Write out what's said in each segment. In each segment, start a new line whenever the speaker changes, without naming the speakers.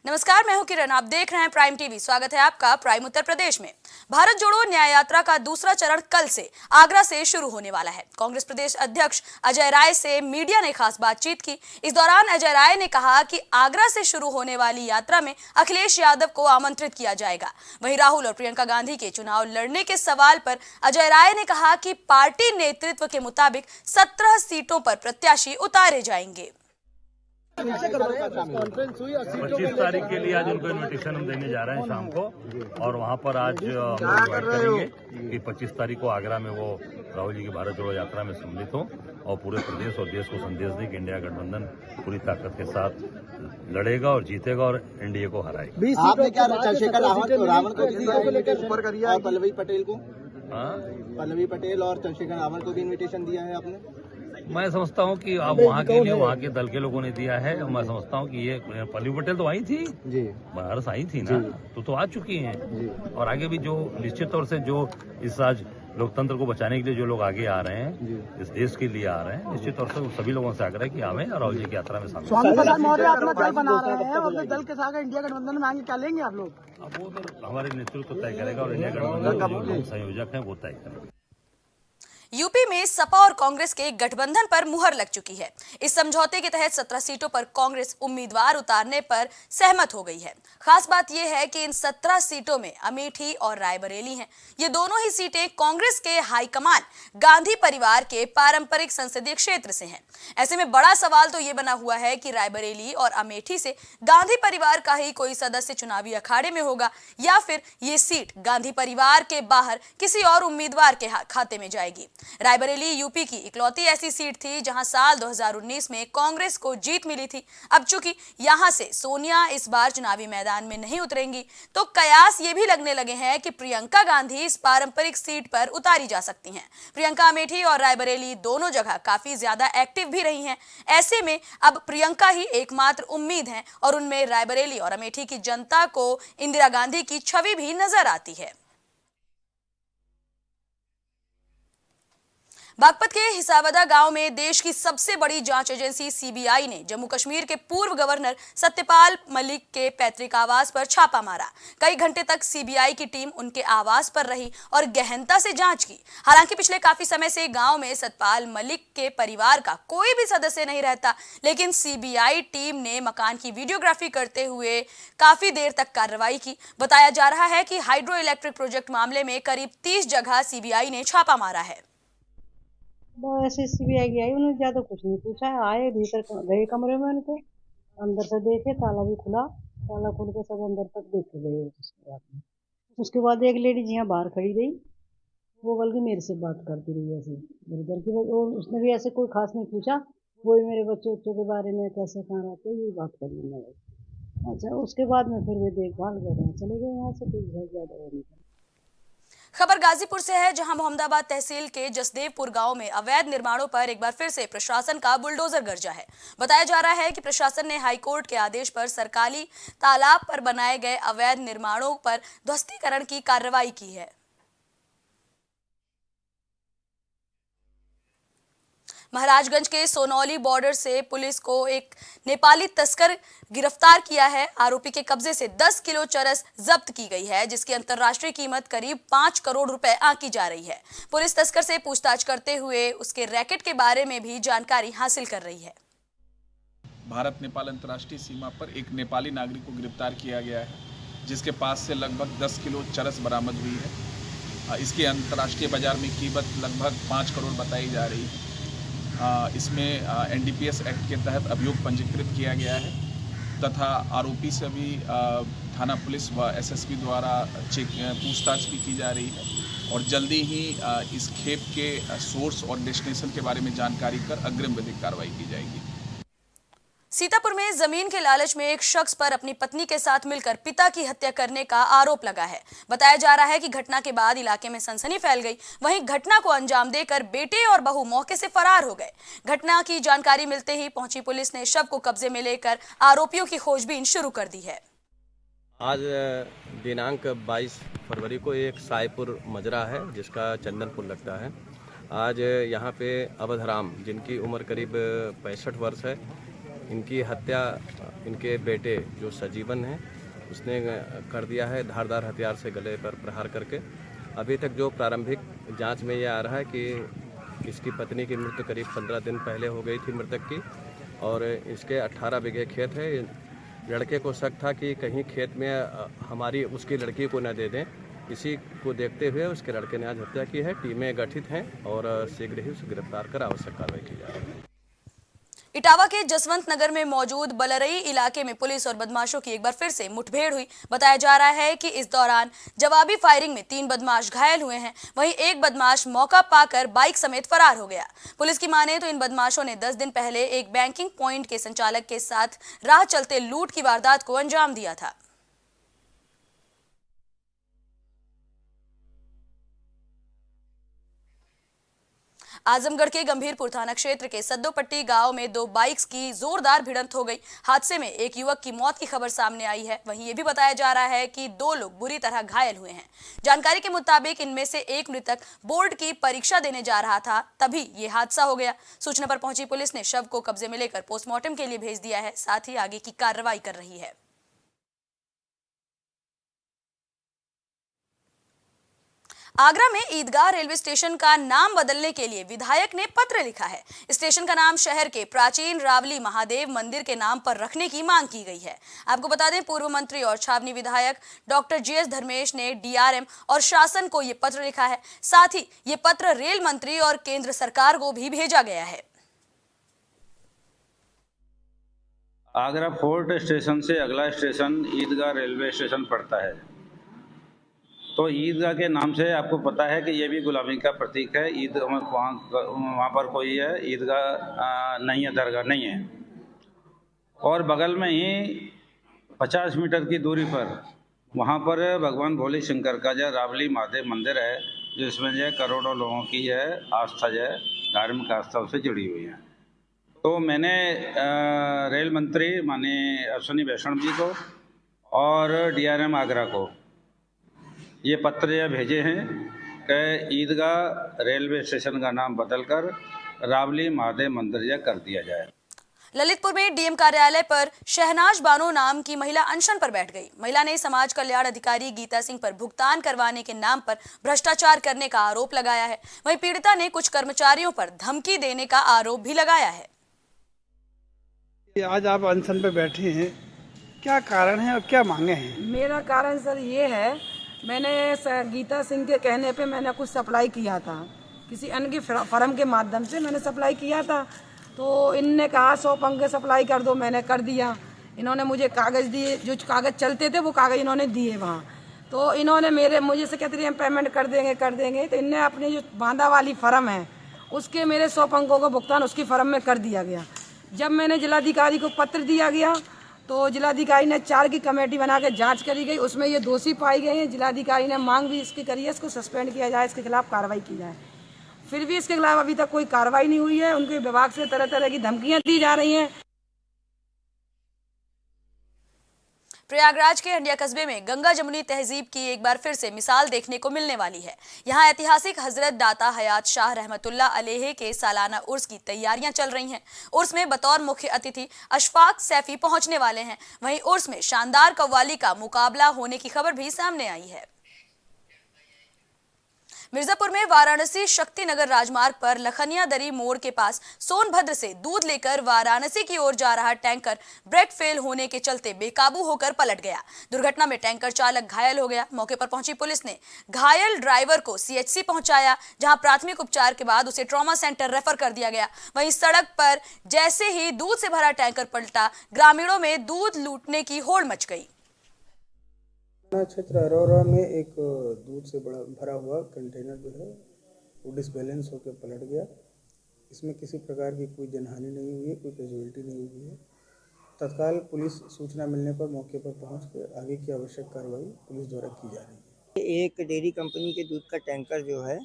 नमस्कार, मैं हूं किरण। आप देख रहे हैं प्राइम टीवी। स्वागत है आपका प्राइम उत्तर प्रदेश में। भारत जोड़ो न्याय यात्रा का दूसरा चरण कल से आगरा से शुरू होने वाला है। कांग्रेस प्रदेश अध्यक्ष अजय राय से मीडिया ने खास बातचीत की। इस दौरान अजय राय ने कहा कि आगरा से शुरू होने वाली यात्रा में अखिलेश यादव को आमंत्रित किया जाएगा। वहीं राहुल और प्रियंका गांधी के चुनाव लड़ने के सवाल पर अजय राय ने कहा कि पार्टी नेतृत्व के मुताबिक 17 सीटों पर प्रत्याशी उतारे जाएंगे।
25 तारीख के लिए आज उनको इन्विटेशन हम देने जा रहे हैं शाम को, और वहां पर आज हम इन्वाइट करेंगे कि 25 तारीख को आगरा में वो राहुल जी की भारत जोड़ो यात्रा में सम्मिलित हो और पूरे प्रदेश और देश को संदेश दें कि इंडिया गठबंधन पूरी ताकत के साथ लड़ेगा और जीतेगा और एनडीए को हराएगा।
आपने क्या चंद्रशेखर रावण को पल्लवी पटेल को पल्लवी पटेल और चंद्रशेखर रावण को भी इन्विटेशन दिया है आपने?
मैं समझता हूं कि अब वहाँ के लिए वहाँ के दल के लोगों ने दिया है। मैं समझता हूं कि ये पल्लवी पटेल तो आई थी जी, बनारस आई थी ना, तो आ चुकी हैं जी। और आगे भी जो निश्चित तौर से जो इस आज लोकतंत्र को बचाने के लिए जो लोग आगे आ रहे हैं, इस देश के लिए आ रहे हैं, निश्चित तौर से सभी लोगों से आग्रह कि आवे और राहुल जी की यात्रा में शामिल।
स्वामी प्रसाद मौर्य अपना दल बना रहे हैं, अपने दल के साथ इंडिया गठबंधन में आगे क्या लेंगे आप लोग?
अब वो तो हमारे नेतृत्व तय करेगा और इंडिया गठबंधन के जो संयोजक हैं वो तय करेंगे।
यूपी में सपा और कांग्रेस के गठबंधन पर मुहर लग चुकी है। इस समझौते के तहत 17 सीटों पर कांग्रेस उम्मीदवार उतारने पर सहमत हो गई है। खास बात यह है कि इन 17 सीटों में अमेठी और रायबरेली हैं। ये दोनों ही सीटें कांग्रेस के हाईकमान गांधी परिवार के पारंपरिक संसदीय क्षेत्र से हैं। ऐसे में बड़ा सवाल तो ये बना हुआ है कि रायबरेली और अमेठी से गांधी परिवार का ही कोई सदस्य चुनावी अखाड़े में होगा या फिर ये सीट गांधी परिवार के बाहर किसी और उम्मीदवार के खाते में जाएगी। रायबरेली यूपी की इकलौती ऐसी सीट थी जहां साल 2019 में कांग्रेस को जीत मिली थी। अब चूंकि यहां से सोनिया इस बार चुनावी मैदान में नहीं उतरेंगी, तो कयास ये भी लगने लगे हैं कि प्रियंका गांधी इस पारंपरिक सीट पर उतारी जा सकती हैं। प्रियंका अमेठी और रायबरेली दोनों जगह काफी ज्यादा एक्टिव भी रही हैं। ऐसे में अब प्रियंका ही एकमात्र उम्मीद हैं और उनमें रायबरेली और अमेठी की जनता को इंदिरा गांधी की छवि भी नजर आती है। बागपत के हिसावदा गांव में देश की सबसे बड़ी जांच एजेंसी सीबीआई ने जम्मू कश्मीर के पूर्व गवर्नर सत्यपाल मलिक के पैतृक आवास पर छापा मारा। कई घंटे तक सीबीआई की टीम उनके आवास पर रही और गहनता से जांच की। हालांकि पिछले काफी समय से गांव में सत्यपाल मलिक के परिवार का कोई भी सदस्य नहीं रहता, लेकिन सीबीआई टीम ने मकान की वीडियोग्राफी करते हुए काफी देर तक कार्रवाई की। बताया जा रहा है कि हाइड्रो इलेक्ट्रिक प्रोजेक्ट मामले में करीब 30 जगह सीबीआई ने छापा मारा है।
ऐसे सीबीआई गई, उन्होंने ज्यादा कुछ नहीं पूछा। आए भीतर गए कमरे में, उनके अंदर से देखे, ताला भी खुला, ताला खोल के सब अंदर तक देखे गए। उसके बाद एक लेडीज यहाँ बाहर खड़ी रही, वो बल्कि मेरे से बात करती रही ऐसे मेरे घर की। और उसने भी ऐसे कोई खास नहीं पूछा, वही मेरे बच्चों के बारे में कैसे कहाँ रहते ये बात करी मैंने। अच्छा, उसके बाद में फिर वे देखभाल कर रहे चले गए यहाँ से, कुछ बहुत ज्यादा नहीं।
खबर गाजीपुर से है, जहां मोहम्मदाबाद तहसील के जसदेवपुर गांव में अवैध निर्माणों पर एक बार फिर से प्रशासन का बुलडोजर गरजा है। बताया जा रहा है कि प्रशासन ने हाईकोर्ट के आदेश पर सरकारी तालाब पर बनाए गए अवैध निर्माणों पर ध्वस्तीकरण की कार्रवाई की है। महाराजगंज के सोनौली बॉर्डर से पुलिस को एक नेपाली तस्कर गिरफ्तार किया है। आरोपी के कब्जे से 10 किलो चरस जब्त की गई है, जिसकी अंतर्राष्ट्रीय कीमत करीब 5 करोड़ रुपए आंकी जा रही है। पुलिस तस्कर से पूछताछ करते हुए उसके रैकेट के बारे में भी जानकारी हासिल कर रही है।
भारत नेपाल अंतर्राष्ट्रीय सीमा पर एक नेपाली नागरिक को गिरफ्तार किया गया है, जिसके पास से लगभग 10 किलो चरस बरामद हुई है। इसकी अंतर्राष्ट्रीय बाजार में कीमत लगभग 5 करोड़ बताई जा रही है। इसमें एनडीपीएस एक्ट के तहत अभियोग पंजीकृत किया गया है तथा आरोपी से भी थाना पुलिस व एसएसपी द्वारा पूछताछ भी की जा रही है और जल्दी ही इस खेप के सोर्स और डेस्टिनेशन के बारे में जानकारी कर अग्रिम विधिक कार्रवाई की जाएगी।
सीतापुर में जमीन के लालच में एक शख्स पर अपनी पत्नी के साथ मिलकर पिता की हत्या करने का आरोप लगा है। बताया जा रहा है कि घटना के बाद इलाके में सनसनी फैल गई। वहीं घटना को अंजाम देकर बेटे और बहू मौके से फरार हो गए। घटना की जानकारी मिलते ही पहुंची पुलिस ने शव को कब्जे में लेकर आरोपियों की खोजबीन शुरू कर दी है।
आज दिनांक 22 फरवरी को एक साईपुर मजरा है जिसका चंदनपुर लगता है। आज यहाँ पे अवधराम, जिनकी उम्र करीब 65 वर्ष है, इनकी हत्या इनके बेटे जो सजीवन हैं उसने कर दिया है, धारदार हथियार से गले पर प्रहार करके। अभी तक जो प्रारंभिक जांच में ये आ रहा है कि इसकी पत्नी की मृत्यु करीब 15 दिन पहले हो गई थी मृतक की, और इसके 18 बीघे खेत है। लड़के को शक था कि कहीं खेत में हमारी उसकी लड़की को न दे दें। इसी को देखते हुए उसके लड़के ने आज हत्या की है। टीमें गठित हैं और शीघ्र ही उसे गिरफ्तार कर आवश्यक कार्रवाई की जा रही है।
इटावा के जसवंत नगर में मौजूद बलरई इलाके में पुलिस और बदमाशों की एक बार फिर से मुठभेड़ हुई। बताया जा रहा है कि इस दौरान जवाबी फायरिंग में 3 बदमाश घायल हुए हैं। वहीं एक बदमाश मौका पाकर बाइक समेत फरार हो गया। पुलिस की माने तो इन बदमाशों ने 10 दिन पहले एक बैंकिंग पॉइंट के संचालक के साथ राह चलते लूट की वारदात को अंजाम दिया था। आजमगढ़ के गंभीरपुर थाना क्षेत्र के सद्दोपट्टी गांव में 2 बाइक्स की जोरदार भिड़ंत हो गई। हादसे में एक युवक की मौत की खबर सामने आई है। वहीं ये भी बताया जा रहा है कि 2 लोग बुरी तरह घायल हुए हैं। जानकारी के मुताबिक इनमें से एक मृतक बोर्ड की परीक्षा देने जा रहा था, तभी ये हादसा हो गया। सूचना पर पहुंची पुलिस ने शव को कब्जे में लेकर पोस्टमार्टम के लिए भेज दिया है, साथ ही आगे की कार्रवाई कर रही है। आगरा में ईदगाह रेलवे स्टेशन का नाम बदलने के लिए विधायक ने पत्र लिखा है। स्टेशन का नाम शहर के प्राचीन रावली महादेव मंदिर के नाम पर रखने की मांग की गई है। आपको बता दें, पूर्व मंत्री और छावनी विधायक डॉक्टर जीएस धर्मेश ने डीआरएम और शासन को ये पत्र लिखा है। साथ ही ये पत्र रेल मंत्री और केंद्र सरकार को भी भेजा गया है।
आगरा फोर्ट स्टेशन से अगला स्टेशन ईदगाह रेलवे स्टेशन पड़ता है। तो ईदगाह के नाम से आपको पता है कि ये भी गुलामी का प्रतीक है। ईद वहाँ पर कोई है ईदगाह नहीं है, दरगाह नहीं है। और बगल में ही 50 मीटर की दूरी पर वहाँ पर भगवान भोले शंकर का जो रावली महादेव मंदिर है, जिसमें जो करोड़ों लोगों की है आस्था जो धार्मिक आस्था उससे जुड़ी हुई है। तो मैंने रेल मंत्री माननीय अश्विनी वैष्णव जी को और डीआरएम आगरा को ये पत्र यह भेजे हैं कि ईदगाह रेलवे स्टेशन का नाम बदलकर रावली महादेव मंदिर यह कर दिया जाए।
ललितपुर में डीएम कार्यालय पर शहनाज बानो नाम की महिला अनशन पर बैठ गई। महिला ने समाज कल्याण अधिकारी गीता सिंह पर भुगतान करवाने के नाम पर भ्रष्टाचार करने का आरोप लगाया है। वहीं पीड़िता ने कुछ कर्मचारियों पर धमकी देने का आरोप भी लगाया है।
आज आप अनशन पे बैठे हैं, क्या कारण है और क्या मांगे हैं?
मेरा कारण सर ये है, मैंने गीता सिंह के कहने पे मैंने कुछ सप्लाई किया था, किसी अन्य की फर्म के माध्यम से मैंने सप्लाई किया था। तो इनने कहा 100 पंखे सप्लाई कर दो, मैंने कर दिया। इन्होंने मुझे कागज़ दिए, जो कागज़ चलते थे वो कागज़ इन्होंने दिए वहाँ। तो इन्होंने मुझे से कहते रहे हम पेमेंट कर देंगे। तो इनने अपनी जो बांदा वाली फर्म है उसके मेरे 100 पंखों का भुगतान उसकी फर्म में कर दिया गया। जब मैंने जिलाधिकारी को पत्र दिया गया तो जिलाधिकारी ने 4 की कमेटी बना के जांच करी गई, उसमें ये दोषी पाई गए हैं। जिलाधिकारी ने मांग भी इसकी करी है, इसको सस्पेंड किया जाए, इसके खिलाफ कार्रवाई की जाए। फिर भी इसके खिलाफ अभी तक कोई कार्रवाई नहीं हुई है। उनके विभाग से तरह तरह की धमकियां दी जा रही हैं।
प्रयागराज के हंडिया कस्बे में गंगा जमुनी तहजीब की एक बार फिर से मिसाल देखने को मिलने वाली है। यहाँ ऐतिहासिक हजरत दाता हयात शाह रहमतुल्लाह अलैह के सालाना उर्स की तैयारियां चल रही हैं। उर्स में बतौर मुख्य अतिथि अशफाक सैफी पहुंचने वाले हैं। वहीं उर्स में शानदार कव्वाली का मुकाबला होने की खबर भी सामने आई है। मिर्जापुर में वाराणसी शक्तिनगर राजमार्ग पर लखनिया दरी मोड़ के पास सोनभद्र से दूध लेकर वाराणसी की ओर जा रहा टैंकर ब्रेक फेल होने के चलते बेकाबू होकर पलट गया। दुर्घटना में टैंकर चालक घायल हो गया। मौके पर पहुंची पुलिस ने घायल ड्राइवर को सीएचसी पहुंचाया, जहां प्राथमिक उपचार के बाद उसे ट्रॉमा सेंटर रेफर कर दिया गया। वहीं सड़क पर जैसे ही दूध से भरा टैंकर पलटा, ग्रामीणों में दूध लूटने की होड़ मच गई।
क्षेत्र अरोरा में एक दूध से बड़ा भरा हुआ कंटेनर जो है वो डिसबैलेंस होकर पलट गया। इसमें किसी प्रकार की कोई जनहानि नहीं हुई है, कोई कैजुअलिटी नहीं हुई है। तत्काल पुलिस सूचना मिलने पर मौके पर पहुंच कर आगे की आवश्यक कार्रवाई पुलिस द्वारा की जा रही है।
एक डेयरी कंपनी के दूध का टैंकर जो है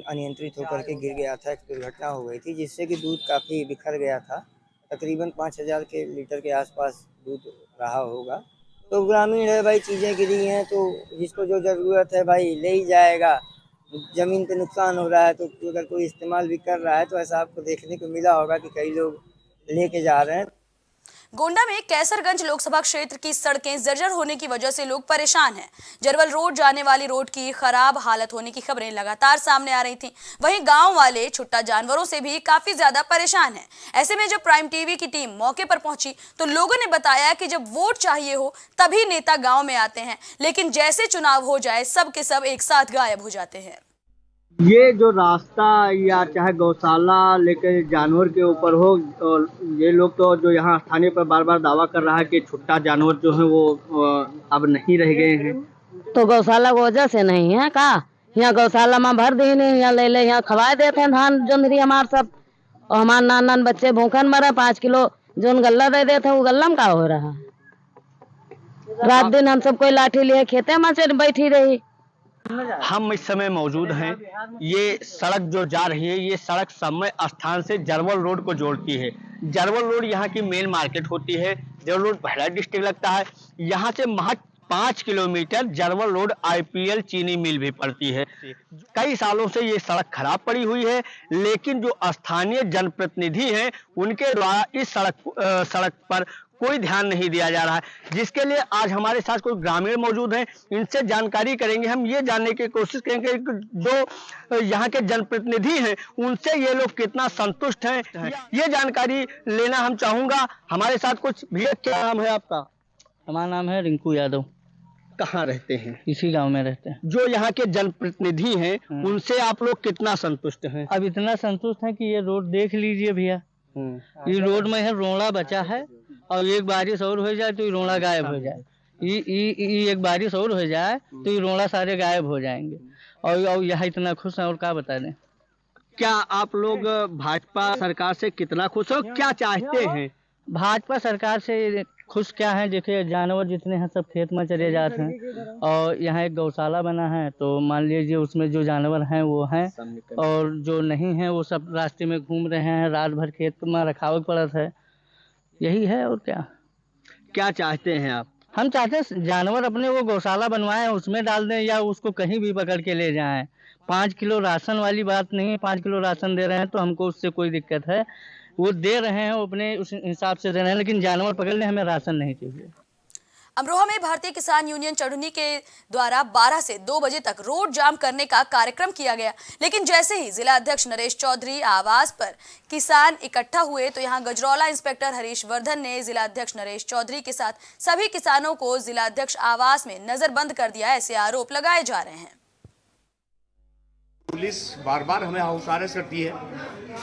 अनियंत्रित होकर के गिर गया था। एक दुर्घटना हो गई थी जिससे कि दूध काफ़ी बिखर गया था। तकरीबन 5000 के लीटर के आसपास दूध रहा होगा। तो ग्रामीण है भाई, चीज़ें गिरी हैं तो जिसको जो ज़रूरत है भाई ले ही जाएगा। ज़मीन पे नुकसान हो रहा है तो अगर कोई इस्तेमाल भी कर रहा है तो ऐसा आपको देखने को मिला होगा कि कई लोग लेके जा रहे हैं।
गोंडा में कैसरगंज लोकसभा क्षेत्र की सड़कें जर्जर होने की वजह से लोग परेशान हैं। जरवल रोड जाने वाली रोड की खराब हालत होने की खबरें लगातार सामने आ रही थीं। वहीं गांव वाले छुट्टा जानवरों से भी काफी ज्यादा परेशान हैं। ऐसे में जब प्राइम टीवी की टीम मौके पर पहुंची तो लोगों ने बताया कि जब वोट चाहिए हो तभी नेता गाँव में आते हैं, लेकिन जैसे चुनाव हो जाए सब के सब एक साथ गायब हो जाते हैं।
ये जो रास्ता या चाहे गौशाला लेकर जानवर के ऊपर हो, और ये लोग तो जो यहाँ स्थानीय पर बार बार दावा कर रहा है कि छुट्टा जानवर जो है वो अब नहीं रह गए हैं।
तो गौशाला की वजह से नहीं है का, यहाँ गौशाला में भर दी नहीं, यहाँ ले ले यहाँ खवाए देते हैं धान जोंधरी हमार सब, और हमारे नान नान बच्चे भूखन मरे। 5 किलो जोन गल्ला दे देते हैं वो गल्ला में का हो रहा। रात दिन हम सब कोई लाठी लिए खेते में बैठी रही।
हम इस समय मौजूद हैं, ये सड़क जो जा रही है ये सड़क समय स्थान से जरवल रोड को जोड़ती है। जरवल रोड यहाँ की मेन मार्केट होती है। जरवल रोड पहला डिस्ट्रिक्ट लगता है। यहाँ से महज 5 किलोमीटर जरवल रोड IPL चीनी मिल भी पड़ती है। कई सालों से ये सड़क खराब पड़ी हुई है, लेकिन जो स्थानीय जनप्रतिनिधि हैं उनके द्वारा इस सड़क पर कोई ध्यान नहीं दिया जा रहा है, जिसके लिए आज हमारे साथ कोई ग्रामीण मौजूद हैं। इनसे जानकारी करेंगे, हम ये जानने की कोशिश करेंगे कि जो यहाँ के जनप्रतिनिधि हैं उनसे ये लोग कितना संतुष्ट हैं। ये जानकारी लेना हम चाहूंगा। हमारे साथ कुछ भैया, क्या नाम है आपका?
हमारा नाम है रिंकू यादव।
कहाँ रहते हैं?
इसी गांव में रहते हैं।
जो यहाँ के जनप्रतिनिधि हैं उनसे आप लोग कितना संतुष्ट हैं?
अब इतना संतुष्ट है कि ये रोड देख लीजिए भैया, ये रोड में है रोड़ा बचा है, और एक बारिश और हो जाए तो ये रोड़ा गायब हो जाए। एक बारिश और हो जाए तो ये रोड़ा सारे गायब हो जाएंगे, और यहाँ इतना खुश है और क्या बता दें।
क्या आप लोग भाजपा सरकार से कितना खुश हो, क्या चाहते हैं?
भाजपा सरकार से खुश क्या है, देखिए जानवर जितने हैं सब खेत में चले जाते हैं, और यहाँ एक गौशाला बना है तो मान लीजिए उसमें जो जानवर हैं वो हैं, और जो नहीं हैं वो सब रास्ते में घूम रहे हैं, रात भर खेत में रखावट पड़त है। यही है और क्या।
क्या चाहते हैं आप?
हम चाहते हैं जानवर अपने वो गौशाला बनवाएं, उसमें डाल दें या उसको कहीं भी पकड़ के ले जाएं। 5 किलो राशन वाली बात नहीं है, 5 किलो राशन दे रहे हैं तो हमको उससे कोई दिक्कत है, वो दे रहे हैं, वो अपने उस हिसाब से दे रहे हैं, लेकिन जानवर पकड़ ले, हमें राशन नहीं चाहिए।
अमरोहा में भारतीय किसान यूनियन चढ़नी के द्वारा 12 से 2 बजे तक रोड जाम करने का कार्यक्रम किया गया, लेकिन जैसे ही जिला अध्यक्ष नरेश चौधरी आवास पर किसान इकट्ठा हुए तो यहां गजरौला इंस्पेक्टर हरीश वर्धन ने जिला अध्यक्ष नरेश चौधरी के साथ सभी किसानों को जिला अध्यक्ष आवास में नजरबंद कर दिया, ऐसे आरोप लगाए जा रहे हैं।
पुलिस बार बार हमें हाउस अरेस्ट करती है।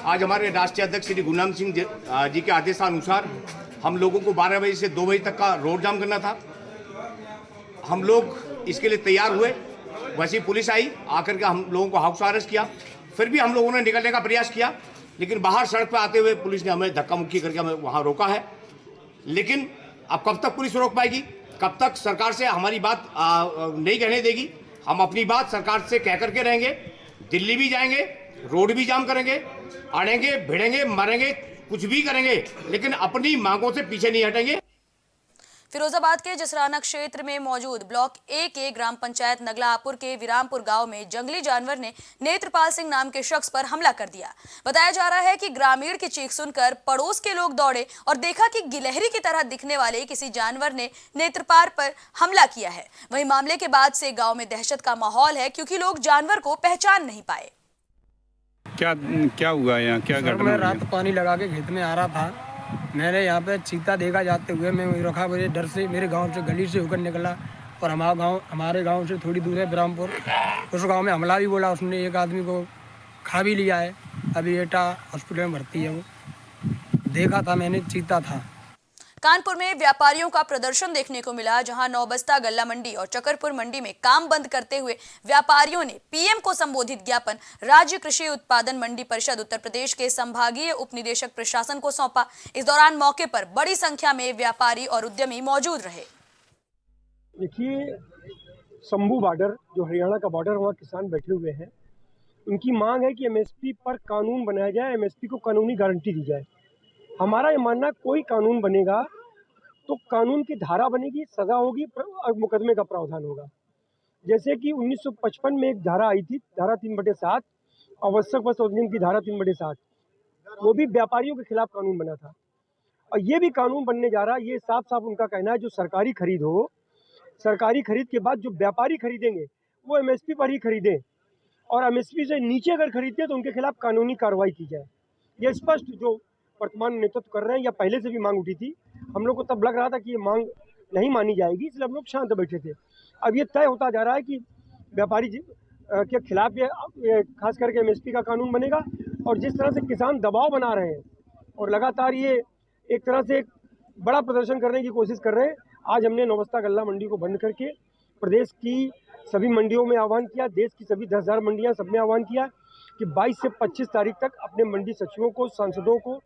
आज हमारे राष्ट्रीय अध्यक्ष श्री गुलाम सिंह जी के आदेशानुसार हम लोगों को 12 बजे से 2 बजे तक का रोड जाम करना था। हम लोग इसके लिए तैयार हुए, वैसे ही पुलिस आई, आकर के हम लोगों को हाउस अरेस्ट किया। फिर भी हम लोगों ने निकलने का प्रयास किया, लेकिन बाहर सड़क पर आते हुए पुलिस ने हमें धक्का मुक्की करके हमें वहाँ रोका है। लेकिन अब कब तक पुलिस रोक पाएगी, कब तक सरकार से हमारी बात नहीं कहने देगी। हम अपनी बात सरकार से कह करके रहेंगे, दिल्ली भी जाएंगे, रोड भी जाम करेंगे, अड़ेंगे, भिड़ेंगे, मरेंगे, कुछ भी करेंगे, लेकिन अपनी मांगों से पीछे नहीं हटेंगे।
फिरोजाबाद के जसराना क्षेत्र में मौजूद ब्लॉक ए के ग्राम पंचायत नगलापुर के विरामपुर गांव में जंगली जानवर ने नेत्रपाल सिंह नाम के शख्स पर हमला कर दिया। बताया जा रहा है कि ग्रामीण की चीख सुनकर पड़ोस के लोग दौड़े और देखा कि गिलहरी की तरह दिखने वाले किसी जानवर ने नेत्रपाल पर हमला किया है। वहीं मामले के बाद से गाँव में दहशत का माहौल है, क्योंकि लोग जानवर को पहचान नहीं पाए।
क्या हुआ यहाँ, क्या घटना?
मैं रात पानी लगा के खेत में आ रहा था, मैंने यहाँ पे चीता देखा जाते हुए, मैं वहीं रखा, मुझे डर से मेरे गांव से गली से होकर निकला, और हमारे गांव से थोड़ी दूर है विरामपुर, उस गांव में हमला भी बोला, उसने एक आदमी को खा भी लिया है। अभी बेटा हॉस्पिटल में भर्ती है। वो देखा था मैंने, चीता था।
कानपुर में व्यापारियों का प्रदर्शन देखने को मिला, जहां नौबस्ता गल्ला मंडी और चकरपुर मंडी में काम बंद करते हुए व्यापारियों ने पीएम को संबोधित ज्ञापन राज्य कृषि उत्पादन मंडी परिषद उत्तर प्रदेश के संभागीय उपनिदेशक प्रशासन को सौंपा। इस दौरान मौके पर बड़ी संख्या में व्यापारी और उद्यमी मौजूद रहे।
देखिए, शंभू बॉर्डर जो हरियाणा का बॉर्डर, वहाँ किसान बैठे हुए हैं। उनकी मांग है कि एमएसपी पर कानून बनाया जाए, एमएसपी को कानूनी गारंटी दी जाए। हमारा ये मानना, कोई कानून बनेगा तो कानून की धारा बनेगी, सजा होगी, मुकदमे का प्रावधान होगा। जैसे कि 1955 में एक धारा आई थी, धारा 3/7, आवश्यक वस्तु अधिनियम की धारा 3/7, वो भी व्यापारियों के खिलाफ कानून बना था। और ये भी कानून बनने जा रहा है, ये साफ साफ उनका कहना है जो सरकारी खरीद हो, सरकारी खरीद के बाद जो व्यापारी खरीदेंगे वो एमएसपी पर ही खरीदें और एमएसपी से नीचे अगर खरीदते हैं तो उनके खिलाफ कानूनी कार्रवाई की जाए। ये स्पष्ट जो वर्तमान नेतृत्व कर रहे हैं, या पहले से भी मांग उठी थी, हम लोग को तब लग रहा था कि ये मांग नहीं मानी जाएगी, इसलिए हम लोग शांत बैठे थे। अब ये तय होता जा रहा है कि व्यापारी के खिलाफ ये खास करके एमएसपी का कानून बनेगा। और जिस तरह से किसान दबाव बना रहे हैं और लगातार ये एक तरह से एक बड़ा प्रदर्शन करने की कोशिश कर रहे हैं, आज हमने नौबस्ता गल्ला मंडी को बंद करके प्रदेश की सभी मंडियों में आह्वान किया, देश की सभी 10,000 मंडियां सब में आह्वान किया कि 22 से 25 तारीख तक अपने मंडी सचिवों को, सांसदों को,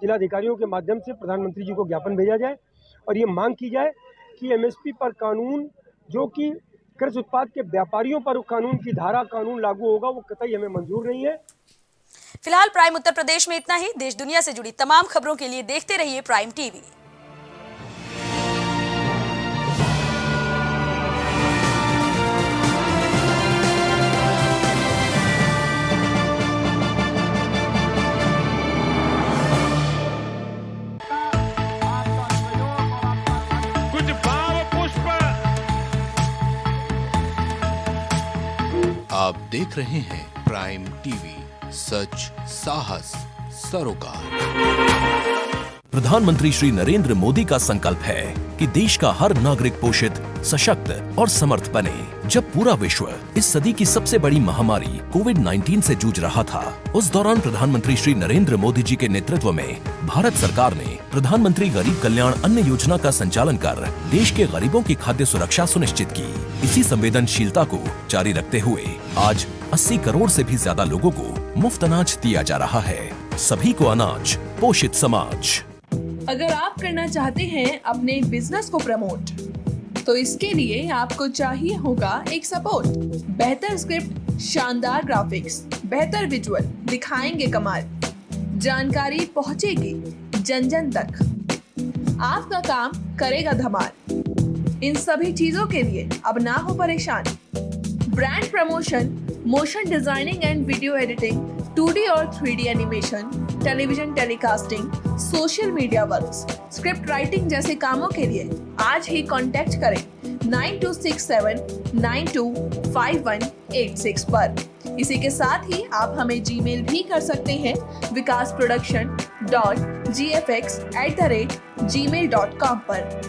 जिलाधिकारियों के माध्यम से प्रधानमंत्री जी को ज्ञापन भेजा जाए और ये मांग की जाए कि एमएसपी पर कानून, जो कि कृषि उत्पाद के व्यापारियों पर कानून की धारा कानून लागू होगा, वो कतई हमें मंजूर नहीं है।
फिलहाल प्राइम उत्तर प्रदेश में इतना ही। देश दुनिया से जुड़ी तमाम खबरों के लिए देखते रहिए प्राइम टीवी।
कुछ भाव पुष्प।
आप देख रहे हैं प्राइम टीवी, सच साहस सरोकार।
प्रधानमंत्री श्री नरेंद्र मोदी का संकल्प है कि देश का हर नागरिक पोषित, सशक्त और समर्थ बने। जब पूरा विश्व इस सदी की सबसे बड़ी महामारी कोविड-19 से जूझ रहा था, उस दौरान प्रधानमंत्री श्री नरेंद्र मोदी जी के नेतृत्व में भारत सरकार ने प्रधानमंत्री गरीब कल्याण अन्न योजना का संचालन कर देश के गरीबों की खाद्य सुरक्षा सुनिश्चित की। इसी संवेदनशीलता को जारी रखते हुए आज 80 करोड़ से भी ज्यादा लोगों को मुफ्त अनाज दिया जा रहा है। सभी को अनाज, पोषित समाज।
अगर आप करना चाहते हैं अपने बिजनेस को प्रमोट, तो इसके लिए आपको चाहिए होगा एक सपोर्ट। बेहतर स्क्रिप्ट, शानदार ग्राफिक्स, बेहतर विजुअल, दिखाएंगे कमाल, जानकारी पहुंचेगी जन जन तक, आपका काम करेगा धमाल। इन सभी चीजों के लिए अब ना हो परेशान। Brand promotion, motion designing and video editing, 2D और 3D animation, television telecasting, social media works, script writing जैसे कामों के लिए आज ही कांटेक्ट करें 9267925186 पर। इसी के साथ ही आप हमें जीमेल भी कर सकते हैं vikasproduction.gfx@gmail.com पर।